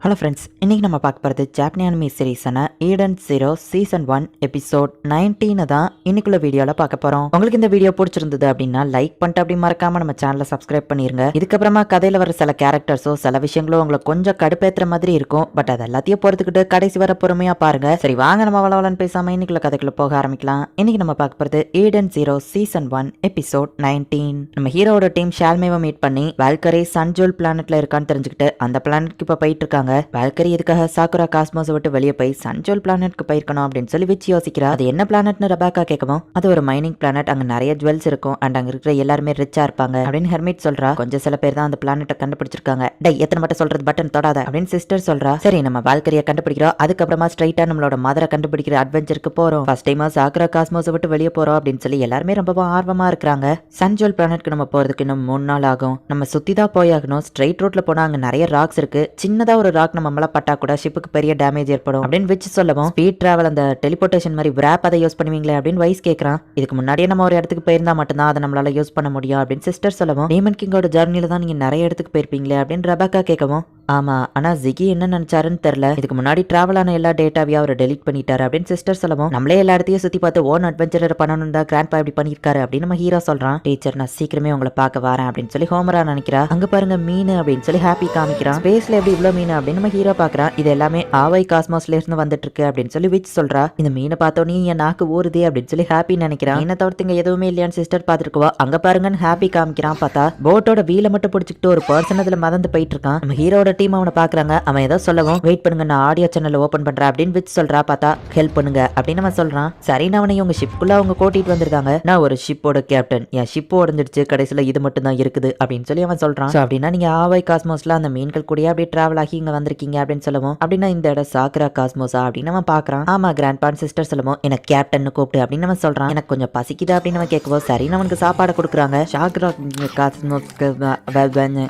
Hello friends, இன்றைக்கி நம்ம பார்க்க போகிறது ஜாப்பனி அனிமி சீரீஸான ஈடன் ஜீரோ சீசன் 1 எபிசோட் 19 தான் இன்னைக்குள்ள வீடியோவில் பார்க்க போகிறோம். உங்களுக்கு இந்த வீடியோ பிடிச்சிருந்தது அப்படின்னா லைக் பண்ணிட்டு அப்படி மறக்காமல் நம்ம சேனலை சப்ஸ்கிரைப் பண்ணிருங்க. இதுக்கப்புறமா கதையில் வர சில கேரக்டர்ஸோ சில விஷயங்களோ உங்களுக்கு கொஞ்சம் கடுப்பேற்றுற மாதிரி இருக்கும். பட் அது எல்லாத்தையும் பொறுத்துக்கிட்டு கடைசி வர பொறுமையாக பாருங்க. சரி வாங்க நம்ம வளவலன்னு பேசாமல் இன்னைக்குள்ள கதைக்குள்ள போக ஆரம்பிக்கலாம். இன்னைக்கு நம்ம பார்க்க போகிறது ஈடன் ஜீரோ சீசன் 1 எபிசோட் 19. நம்ம ஹீரோட டீம் ஷால்மேவை மீட் பண்ணி வால்கரி சன்ஜோல் பிளானட்ல இருக்கான்னு தெரிஞ்சுக்கிட்டு அந்த பிளானட்க்கு இப்போ போயிட்டு இருக்காங்க. வால்கரி இதுக்காக சாக்குரா காஸ்மோஸ் விட்டு வெளியே போய் சன்ஜோல் பிளானட்க்கு போயிருக்கணும் அப்படின்னு சொல்லி விச் யோசிக்கிறா. அது என்ன பிளானட்னு ரெபேக்கா கேட்கவும், அது ஒரு மைனிங் பிளானட், அங்க நிறைய ஜுவல்ஸ் இருக்கும் அண்ட் அங்க இருக்கிற எல்லாருமே ரிச்சா இருப்பாங்க அப்படின்னு ஹெர்மிட் சொல்றா. கொஞ்சம் சில பேர் தான் அந்த பிளானட்டை கண்டுபிடிச்சிருக்காங்க. டை எத்தனை மட்டும் சொல்றது பட்டன் தொடாத அப்படின்னு சிஸ்டர் சொல்றா. சரி நம்ம வால்கரியை கண்டுபிடிக்கிறோம், அதுக்கப்புறமா ஸ்ட்ரைட்டா நம்மளோட மதரை கண்டுபிடிக்கிற அட்வென்ச்சருக்கு போறோம். ஃபர்ஸ்ட் டைமா சாக்குரா காஸ்மோஸ் விட்டு வெளியே போறோம் அப்படின்னு சொல்லி எல்லாருமே ரொம்ப ஆர்வமா இருக்காங்க. சன்ஜோல் பிளானட்க்கு நம்ம போறதுக்கு இன்னும் 3 நாள் ஆகும். நம்ம சுத்தி தான் போயாகணும். ஸ்ட்ரைட் ரோட்ல போனா அங்க நிறைய ராக்ஸ் இருக்கு. சின்னதா ஒரு ராக் நம்ம மேல பட்டா கூட ஷிப்புக்கு பெரிய டேமேஜ் ஏற்படும் அப்படின்னு வச்சு சொல்லவும், ஸ்பீட் டிராவல் அந்த டெலிபோர்டேஷன் மாதிரி விராப் அதை யூஸ் பண்ணுவீங்களே அப்படின்னு வைஸ் கேட்கறான். இதுக்கு முன்னாடியே நம்ம ஒரு இடத்துக்கு போயிருந்தா மட்டும்தான் அதை நம்மளால யூஸ் பண்ண முடியும் அப்படின்னு சிஸ்டர் சொல்லவும், டீமன் கிங்கோட ஜர்னில தான் நீங்க நிறைய இடத்துக்கு போயிருப்பீங்களே அப்படின்னு ரெபேக்கா கேட்கவும், ஆமா ஆனா ஜிகி என்ன நினைச்சாருன்னு தெரியல, இதுக்கு முன்னாடி டிராவல் ஆன எல்லா டேட்டாவையும் அவர் டெலிட் பண்ணிட்டாரு அப்படின்னு சிஸ்டர் சொல்லவும், நம்மளே எல்லா இடத்தையும் சுத்தி பார்த்து ஓன் அட்வென்ச்சர் பண்ணணும் தான் கிராண்ட்பா இப்படி பண்ணிருக்காரு அப்படின்னு நம்ம ஹீரோ சொல்றான். டீச்சர் நான் சீக்கிரமே உங்களை பார்க்க வரேன் அப்படின்னு சொல்லி ஹோமரா நினைக்கிறா. அங்க பாருங்க மீன் அப்படின்னு சொல்லி ஹாப்பி காமிக்கிறான். ஸ்பேஸ்ல எப்படி இவ்வளவு மீன் அப்படின்னு நம்ம ஹீரோ பாக்குறான். இது எல்லாமே ஆவை காஸ்மோஸ்ல இருந்து வந்துட்டு இருக்கு அப்படின்னு சொல்லி விச் சொல்றா. இந்த மீனை பார்த்தோன்னே என் நாக்கு ஊறுதே அப்படின்னு சொல்லி ஹாப்பி நினைக்கிறான். மீனை தவிர்த்து எதுவுமே இல்லையான்னு சிஸ்டர் பாத்துருக்குவா. அங்க பாருங்கன்னு ஹாப்பி காமிக்கிறான். பார்த்தா போட்டோட வீல மட்டும் பிடிச்சிக்கிட்டு ஒரு பர்சன் அதுல மறந்து போயிட்டு இருக்கான். நம்ம ஹீரோட டீம் அவனை பாக்குறாங்க. அவன் ஏதோ சொல்லவும், வெயிட் பண்ணுங்க நான் ஆடியோ சேனல் ஓபன் பண்றேன் அப்படின்னு விச் சொல்றா. பார்த்தா ஹெல்ப் பண்ணுங்க அப்படின்னு அவன் சொல்றான். சரின்னு அவனை உங்க ஷிப்புக்குள்ள அவங்க கூட்டிட்டு வந்திருக்காங்க. நான் ஒரு ஷிப்போட கேப்டன், என் ஷிப் உடஞ்சிடுச்சு, கடைசியில இது மட்டும் தான் இருக்குது அப்படின்னு சொல்லி அவன் சொல்றான். அப்படின்னா நீங்க ஆவை காஸ்மோஸ்ல அந்த மீன்கள் கூட அப்படியே டிராவல் ஆகி இங்க வந்திருக்கீங்க அப்படின்னு சொல்லவும், அப்படின்னா இந்த இடம் சாக்குரா காஸ்மோஸா அப்படின்னு அவன் பாக்குறான். ஆமா கிராண்ட்பான் சிஸ்டர் சொல்லவும், எனக்கு கேப்டன் கூப்பிட்டு அப்படின்னு அவன் சொல்றான். எனக்கு கொஞ்சம் பசிக்குதா அப்படின்னு அவன் கேட்கவும், சரின்னு அவனுக்கு சாப்பாடு கொடுக்குறாங்க. சாக்குரா காஸ்மோஸ்க்கு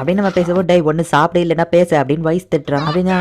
அப்படின்னு நம்ம பேசவும், டை ஒன்னு சாப்பிட இல்லைன்னா பேச அப்படின்னு வயசு திட்டுறான். அப்படின்னா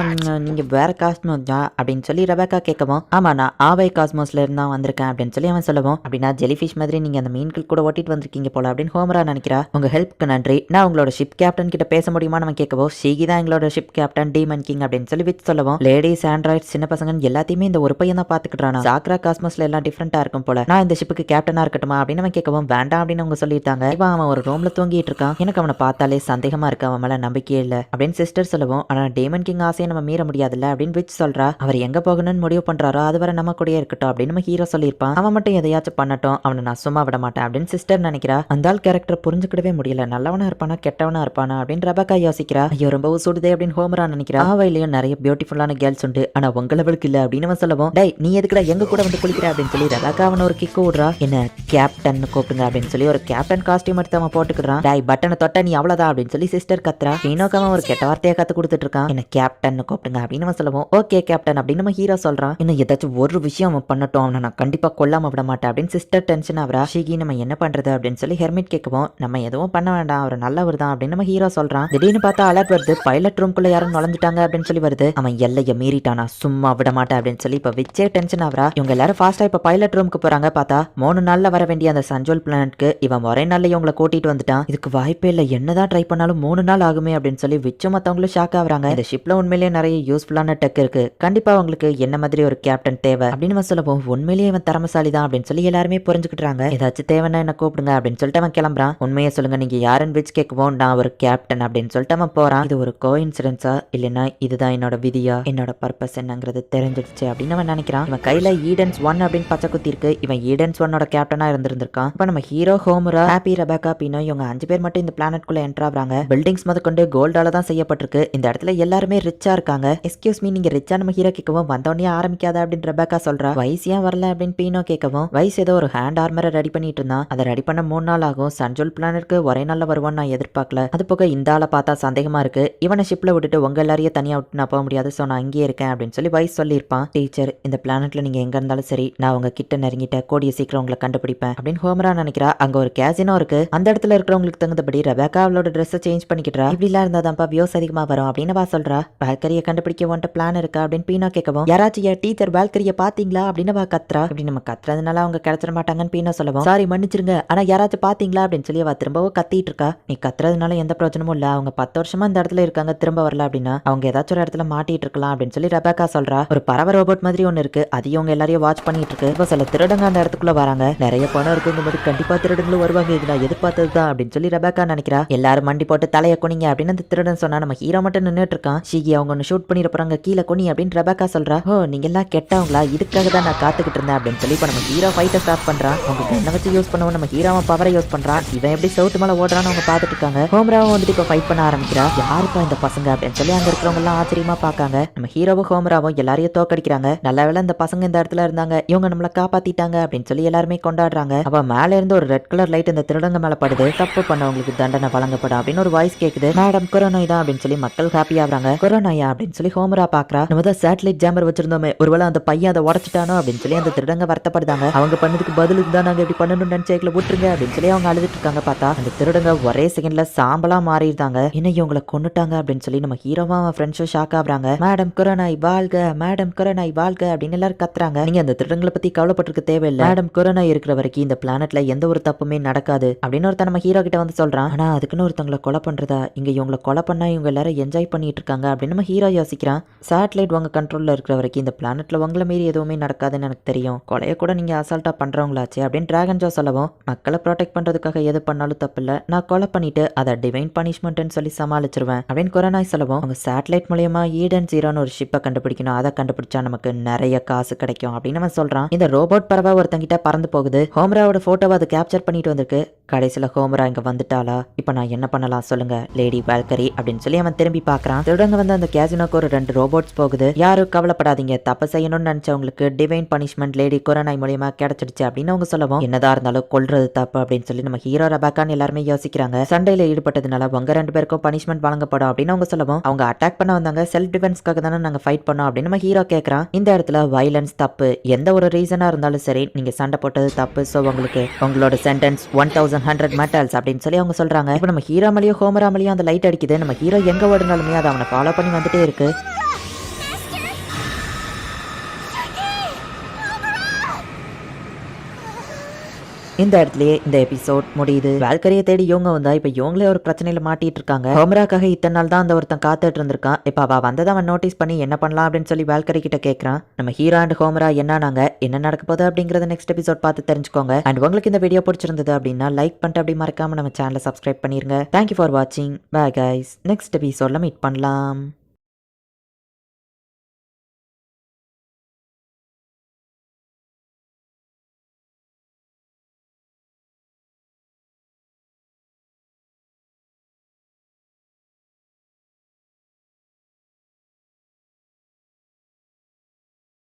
நீங்க வேற காஸ்மோஸா அப்படின்னு சொல்லி ரெபேக்கா கேட்கவும், ஆமா நான் ஆவை காஸ்மோஸ்ல இருந்தா வந்திருக்கேன் அப்படின்னு சொல்லி அவன் சொல்லவும், அப்படின்னா ஜெலிஃபிஷ் மாதிரி நீங்க அந்த மீன்கள் கூட ஓட்டிட்டு வந்திருக்கீங்க போல அப்படின்னு ஹோமரா நினைக்கிறா. உங்க ஹெல்ப்க்கு நன்றி, நான் உங்களோட ஷிப் கேப்டன் கிட்ட பேச முடியுமான்னு அவன் கேட்கவும், ஷீகி தான் எங்களோட ஷிப் கேப்டன் டீமன் கிங் அப்படின்னு சொல்லி விச் சொல்லவும், லேடிஸ் ஆண்ட்ராய்ட் சின்ன பசங்க எல்லாத்தையுமே இந்த ஒரு பையன் தான் பாத்துக்கிட்டானா. சாக்ரா காஸ்மோஸ்ல எல்லாம் டிஃபரெண்டா இருக்கும் போல, நான் இந்த ஷிப்புக்கு கேப்டனா இருக்கட்டுமா அப்படின்னு அவன் கேட்கவும், வேண்டாம் அப்படின்னு அவங்க சொல்லிட்டாங்க. இவன் அவன் ஒரு ரூம்ல தூங்கிட்டு இருக்கான். எனக்கு அவனை பார்த்தாலே சந்தேகமா இருக்கு, அவன் மேல நம்பிக்கையே இல்ல அப்படின்னு சிஸ்டர் சொல்லவும், ஆனா டீமன் கிங் ஆசையை நம்ம மீற முடியாதுல்ல அப்படின்னு விச் சொல்றா. அவர் எங்க போகணும்னு முடிவு பண்றாரோ அது வரை நம்ம கூடயே இருக்கட்டும் அப்படின்னு நம்ம ஹீரோ சொல்லியிருப்பான். அவன் மட்டும் எதையாச்சும் பண்ணட்டும், அவனை நான் சும்மா விட மாட்டேன் அப்படின்னு சிஸ்டர் நினைக்கிறா. அந்த ஆள் கேரக்டர் புரிஞ்சுக்கிடவே முடியல, நல்லவனா இருப்பானா கெட்டவனா இருப்பானா அப்படின்னு ரெபேக்கா யோசிக்கிறா. ஐயோ ரொம்ப சுடுதே அப்படின்னு ஹோமரா நினைக்கிறா. ஆவையிலையும் நிறைய பியூட்டிஃபுல்லான கேர்ள்ஸ் உண்டு, ஆனா உங்க லெவலுக்கு இல்ல அப்படின்னு அவன் சொல்லவும், டை நீ எதுக்குடா எங்க கூட வந்து குளிக்கிற அப்படின்னு சொல்லி ரெபேக்கா அவன் ஒரு கிக்கு விடுறா. என்ன கேப்டன் கூப்பிடுங்க அப்படின்னு சொல்லி ஒரு கேப்டன் காஸ்டியூம் எடுத்து அவன் போட்டுக்கிறான். டை பட்டனை தொட்ட நீ அவ்வளவுதான் அப்படின்னு சொல்லி சிஸ்டர் கத்துறா. பீனோக்கு அவன் ஒரு கெட்ட வார்த்தையை கத்து கொடுத்துட்டு இருக்கான். என்ன கேப்டன் கூப்பிடுங்க அப்படின்னு அவன் சொல்லவும், ஓகே கேப்டன் அப்படின்னு நம்ம ஹீரோ சொல்றான். இன்னும் ஏதாச்சும் ஒரு விஷயம் அவன் பண்ணட்டும், அவனை நான் கண்டிப்பா கொல்லாம விட மாட்டேன் அப்படின்னு சிஸ்டர் டென்ஷன் ஆவரா. ஷிகி நம்ம என்ன பண்றது அப்படின்னு சொல்லி ஹெர்மிட் கேட்கவும், நம்ம எதுவும் பண்ண வேண்டாம், அவர் நல்லவர் தான் அப்படின்னு நம்ம ஹீரோ சொல்றான். திடீர்னு பார்த்தா அலர்ட் வருது, பைலட் ரூம்குள்ள யாரும் நுழைஞ்சிட்டாங்க அப்படின்னு சொல்லி வருது. அவன் எல்லைய மீறிட்டானா, சும்மா விட மாட்டேன் அப்படின்னு சொல்லி இப்ப விச்சே டென்ஷன் ஆவரா. இவங்க எல்லாரும் ஃபாஸ்டா இப்ப பைலட் ரூமுக்கு போறாங்க. பார்த்தா 3 நாள்ல வர வேண்டிய அந்த சன்ஜோல் பிளானட்க்கு இவன் ஒரே நாள்ல இவங்களை கூட்டிட்டு வந்துட்டான். இதுக்கு வாய்ப்பே இல்ல, என்னதான் ட்ரை பண்ணாலும் 3 நாள் ஆகுமே அப்படின்னு சொல்லி விச்சும் மத்தவங்களும் ஷாக் ஆகுறாங்க. இந்த ஷிப்ல உண்மையிலேயே நிறைய யூஸ்ஃபுல்லான டெக் இருக்கு, கண்டிப்பா உங்களுக்கு என்ன மாதிரி ஒரு கேப்டன் தேவை அப்படின்னு சொல்லவும், உண்மையிலேயே இவன் திறமசாலி தான் அப்படின்னு சொல்லி எல்லாருமே புரிஞ்சுக்கிட்டாங்க. ஏதாச்சும் தேவைன்னா என்ன கூப்பிடுங்க அப்படின்னு சொல்லிட்டு அவன் கிளம்புறான். உண்மையை சொல்லுங்க நீங்க யாருன்னு விச் கேட்கவும், நான் ஒரு கேப்டன் அப்படின்னு சொல்லிட்டு அவன் போறான். இது ஒரு கோஇன்சிடென்ஸா இல்லைன்னா இதுதான் என்னோட விதியா, என்னோட பர்பஸ் என்னங்கிறது தெரிஞ்சிடுச்சு அப்படின்னு அவன் நினைக்கிறான். இவன் கையில ஈடன்ஸ் 1 அப்படின்னு பச்சை குத்தி இருக்கு. இவன் ஈடன்ஸ் 1ஓட கேப்டனா இருந்திருக்கான். இப்ப நம்ம ஹீரோ ஹோமரா ஹாப்பி ரெபேக்கா பீனோ இவங்க 5 பேர் மட்டும் இந்த பிளானட் குள்ள என்டர் ஆகுறாங்க. பில்டிங்ஸ் முதற்கொண்டு கோல்டால தான் செய்யப்பட்டிருக்கு. இந்த இடத்துல எல்லாருமே ரிச்சா இருக்காங்க. எக்ஸ்கியூஸ் மீ நீங்க ரிச்சா நம்ம ஹீரோ கேட்கவும், வந்தோடனே ஆரம்பிக்காத அப்படின்னு ரெபேக்கா சொல்றா. வயசு ஏன் வரல அப்படின்னு பீனோ கேட்கவும், வயசு ஏதோ ஒரு ஹேண்ட் ஆர்மரை ரெடி பண்ணிட்டு இருந்தான், அதை ரெடி பண்ண 3 நாள் ஆகும். சன்ஜோல் பிளானட்க்கு ஒரே நாள்ல வருவான்னு நான் எதிர்பார்க்கல. அது போக இந்த ஆளை பார்த்தா சந்தேகமா இருக்கு, இவனை ஷிப்ல விட்டுட்டு உங்க எல்லாரையும் தனியா விட்டு நான் போக முடியாது, சோ நான் இங்கே இருக்கேன் அப்படின்னு சொல்லி வயசு சொல்லியிருப்பான். டீச்சர் இந்த பிளானட்ல நீங்க எங்க இருந்தாலும் சரி, நான் உங்க கிட்ட நெருங்கிட்ட கூடிய சீக்கிரம் உங்களை கண்டுபிடிப்பேன் அப்படின்னு ஹோமரா நினைக்கிறா. அங்க ஒரு கேசினோ இருக்கு, அந்த இடத்துல இருக்கிறவங்களுக்கு தகுந்தபடி ரெபேக்கா அவளோட ட்ரெஸ் சேஞ்ச் பண்ணிக்கிட்டா. இப்படி எல்லாம் இருந்தாதான்ப்பா வியூஸ் அதிகமா வரும் அப்படின்னு வா சொல்றா. வால்கரியை கண்டுபிடிக்க வந்துட்டு பிளான் இருக்கா அப்படின்னு பீனோ கேட்கவும், யாராச்சும் டீச்சர் வால்கரியை பாத்தீங்களா அப்படின்னு வா கத்துறா. இப்படி நம்ம கத்துறதுனால அவங்க கிடைச்சிட மாட்டாங்கன்னு பீனோ சொல்லவும், சாரி மன்னிச்சிருங்க, ஆனா யாராச்சும் பாத்தீங்களா அப்படின்னு சொல்லி அவ திரும்பவும் கத்திட்டு இருக்கா. நீ கத்துறதுனால எந்த பிரயோஜனமும் இல்ல, அவங்க 10 வருஷமா இந்த இடத்துல இருக்காங்க, திரும்ப வரல அப்படின்னு அப்படின்னா அவங்க ஏதாச்சும் ஒரு இடத்துல மாட்டிட்டு இருக்கலாம் அப்படின்னு சொல்லி ரெபேக்கா சொல்றா. ஒரு பறவை ரோபோட் மாதிரி ஒன்னு இருக்கு, அதையும் அவங்க எல்லாரையும் வாட்ச் பண்ணிட்டு இருக்கு. இப்போ சில திருடங்க அந்த இடத்துக்குள்ள வராங்க. நிறைய பணம் இருக்குங்க போது கண்டிப்பா திருடங்களும் வருவாங்க, இது நான் எதிர்பார்த்ததுதான் அப்படின்னு சொல்லி ரெபேக்கா நினைக்கிறா. எல்லாரும் மண்டி போட்டு தலையை குனிங்க அப்படின்னு அந்த திருடன் சொன்னா நம்ம ஹீரோ மட்டும் நின்றுட்டு இருக்கான். ஷிகி அவங்க ஒன்னு ஷூட் பண்ணிட போறாங்க, கீழே குனி அப்படின்னு ரெபேக்கா சொல்றா. ஓ நீங்க எல்லாம் கெட்டவங்களா, இதுக்காக தான் நான் காத்துக்கிட்டு இருந்தேன் அப்படின்னு சொல்லி இப்போ நம்ம ஹீரோ ஃபைட்டை ஸ்டார்ட் பண்றான். அவங்க கண்ணை வச்சு யூஸ் பண்ணுவோம், நம்ம ஹீரோவை பவரை யூஸ் பண்றான். இவன் எப்படி சவுட்டு மேல ஓடுறான்னு அவங்க பார்த்துட்டு இருக்காங்க. ஹோம்ராவும் வந்துட்டு இப்போ ஃபைட் பண்ண ஆரம்பிக்கிறா. யாருப்பா இந்த பசங்க அப்படின்னு சொல்லி அங்க இருக்கிறவங்க எல்லாம் ஆச்சரியமா பாக்காங்க. நம்ம ஹீரோவும் ஹோம்ராவும் எல்லாரையும் தோக்கடிக்கிறாங்க. நல்ல வேளை இந்த பசங்க இந்த இடத்துல இருந்தாங்க, இவங்க நம்மள காப்பாத்திட்டாங்க அப்படின்னு சொல்லி எல்லாருமே கொண்டாடுறாங்க. அப்ப மேல இருந்து ஒரு ரெட் கலர் லைட் இந்த திருடங்க மேல படுது. தப்பு பண்ணவங்களுக்கு தண்டனை வழங்கப்படும் அப்படின்னு ஒரு வாய்ஸ் கேக்குது. மேடம் கொரோனா தான் அப்படின்னு சொல்லி மக்கள் ஹாப்பி ஆகுறாங்க. கொரோனாயா அப்படின்னு சொல்லி ஹோம்ரா பாக்குறா. நம்ம தான் சேட்டலைட் ஜாமர் வச்சிருந்தோமே, ஒருவேளை அந்த பையன் அதை உடச்சிட்டானோ அப்படின்னு சொல்லி அந்த திருடங்க வருத்தப்படுதாங்க. அவங்க பண்ணதுக்கு பதிலுக்கு தான் நாங்க இப்படி பண்ணணும்னு நினைச்சேக்கல விட்டுருங்க அப்படின்னு சொல்லி அவங்க அழுதுட்டு இருக்காங்க. பார்த்தா அந்த திருடங்க ஒரே செகண்ட்ல சாம்பலா மாறிடுறாங்க. இன்னும் இவங்களை கொன்னுட்டாங்க அப்படின்னு சொல்லி நம்ம ஹீரோவா அவன் ஃப்ரெண்ட்ஸும் ஷாக் ஆகுறாங்க. மேடம் கொரோனாய் வாழ்க, மேடம் கொரோனாய் வாழ்க அப்படின்னு எல்லாரும் கத்துறாங்க. நீங்க அந்த திருடங்களை பத்தி கவலைப்பட்டிருக்க தேவையில்லை, மேடம் கொரோனா இருக்கிற வரைக்கும் இந்த பிளானட்ல எந்த ஒரு தப்புமே நடக்காது அப்படின்னு ஒருத்தன் நம்ம ஹீரோ கிட்ட வந்து சொல்றான். ஆனா அதுக்குன்னு ஒருத்தவங்களை கொலை பண்றதா, இங்க இவங்களை கொலை பண்ணா இவங்க எல்லாரும் என்ஜாய் பண்ணிட்டு இருக்காங்க அப்படின்னு நம்ம ஹீரோ யோசிக்கிறான். சேட்டலைட் உங்க கண்ட்ரோல்ல இருக்கிற வரைக்கும் இந்த பிளானட்ல உங்களை மீறி எதுவுமே நடக்காதுன்னு எனக்கு தெரியும், கொலையை கூட நீங்க அசால்ட்டா பண்றவங்களாச்சு அப்படின்னு டிராகன் ஜோ சொல்லவும், மக்களை ப்ரொடெக்ட் பண்றதுக்காக எது பண்ணாலும் தப்பு இல்ல, நான் கொலை பண்ணிட்டு அதை டிவைன் பனிஷ்மெண்ட்னு சொல்லி சமாளிச்சிருவேன் அப்படின்னு கொரோனாய் சொல்லவும், அவங்க சேட்டலைட் மூலியமா ஈடன் ஜீரோன்னு ஒரு ஷிப்பை கண்டுபிடிக்கணும், அதை கண்டுபிடிச்சா நமக்கு நிறைய காசு கிடைக்கும் அப்படின்னு நம்ம சொல்றான். இந்த ரோபோட் பறவை ஒருத்தங்கிட்ட பறந்து போகுது. ஹோம்ராவோட போட்டோவை அதை கேப்சர் பண்ணிட்டு வந்திருக்கு. கடைசியில ஹோம்ரா இங்க வந்துட்டாளா, இப்ப நான் என்ன பண்ணலாம் சொல்லுங்க லேடி வால்கரி அப்படின்னு சொல்லி அவன் திரும்பி பாக்குறான். திருடங்க வந்து அந்த கேசினோக்கு ஒரு 2 ரோபோட்ஸ் போகுது. யாரும் கவலைப்படாதீங்க, தப்பு செய்யணும்னு நினைச்சவங்களுக்கு டிவைன் பனிஷ்மெண்ட் லேடி கொரோனா மூலியமா கிடைச்சிடுச்சு அப்படின்னு அவங்க சொல்லவும், என்னதான் இருந்தாலும் கொல்றது தப்பு அப்படின்னு சொல்லி நம்ம ஹீரோ ரெபேக்கான்னு எல்லாருமே யோசிக்கிறாங்க. சண்டையில ஈடுபட்டதுனால உங்க 2 பேருக்கும் பனிஷ்மெண்ட் வழங்கப்படும் அப்படின்னு அவங்க சொல்லவும், அவங்க அட்டாக் பண்ண வந்தாங்க, செல்ஃப் டிஃபென்ஸ்க்காக தானே நாங்க ஃபைட் பண்ணோம் அப்படின்னு நம்ம ஹீரோ கேட்கறான். இந்த இடத்துல வயலன்ஸ் தப்பு, எந்த ஒரு ரீசனா இருந்தாலும் சரி, நீங்க சண்டை போட்டது தப்பு, சோ உங்களுக்கு உங்களோட சென்டென்ஸ் 1100 மெட்டல்ஸ் அப்படின்னு சொல்லி அவங்க சொல்றாங்க. இப்போ நம்ம ஹீரோ மேலேயும் ஹோமரா மேலேயும் அந்த லைட் அடிக்குது. நம்ம ஹீரோ எங்க ஓடுனாலுமே அதை அவனை ஃபாலோ பண்ணி வந்துட்டே இருக்கு. இந்த இடத்துலயே இந்த எபிசோட் முடியுது. வால்கரியை தேடி இவங்க வந்தா இப்ப இவங்களே ஒரு பிரச்சனையில மாட்டிட்டு இருக்காங்க. ஹோமராக்காக இத்தனை நாள் தான் அந்த ஒருத்தன் காத்துட்டு இருந்திருக்கான். இப்ப அவ வந்ததை அவன் நோட்டீஸ் பண்ணி என்ன பண்ணலாம் அப்படின்னு சொல்லி வால்கரி கிட்ட கேட்கறான். நம்ம ஹீரோ அண்ட் ஹோமரா என்ன நடக்க போகுது அப்படிங்கறத நெக்ஸ்ட் எபிசோட் பார்த்து தெரிஞ்சுக்கோங்க. அண்ட் உங்களுக்கு இந்த வீடியோ பிடிச்சிருந்தது அப்படின்னா லைக் பண்ணிட்டு அப்படி மறக்காம நம்ம சேனலை சப்ஸ்கிரைப் பண்ணிருங்க. தேங்க்யூ ஃபார் வாட்சிங். பை கைஸ், நெக்ஸ்ட் எபிசோட்ல மீட் பண்ணலாம்.